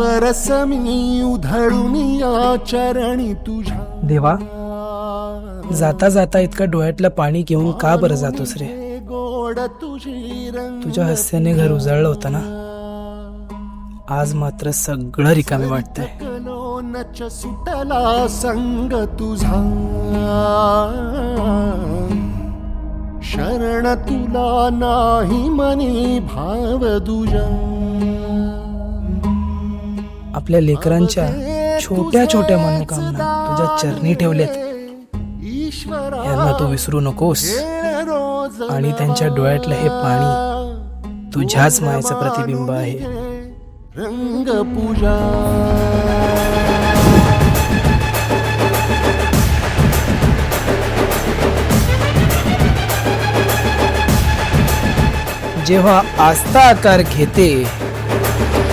वरस मी उधळून या चरणी तुझ्या. देवा, जाता जाता इतकं डोळ्यातलं पाणी घेऊन का बरं जातोस रे? गोड तुझी रंग तुझ्या हस्याने घर उजळलं होतं ना, आज मात्र सगळं रिकामी वाटतंय. नच सुटला संग तुझा. शरण तुला नाही मनी भाव तुझा. आपल्या लेकरांच्या छोट्या छोट्या मनोकामना तुझ्या चरणी ठेवलेत, यांना तू विसरू नकोस. आणि त्यांच्या डोळ्यातलं हे पाणी तुझ्याच मायेचं प्रतिबिंब आहे. रंग पूजा. जेव्हा आस्था आकार घेते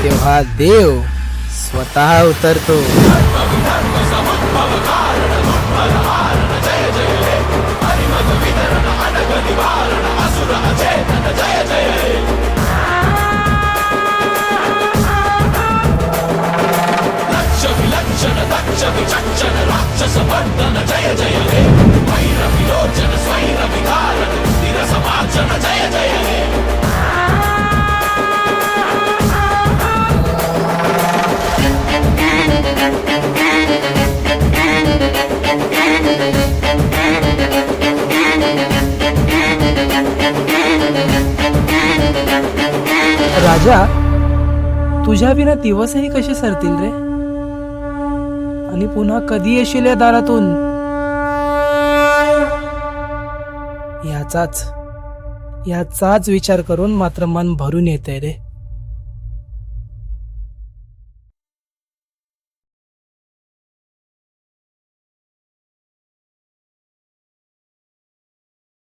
तेव्हा देव स्वतः उतरतो. राजा, तुझ्या विना दिवसही कसे सरतील रे? आणि पुन्हा कधी येशील या दारातून? याचाच विचार करून मात्र मन भरून येतंय रे.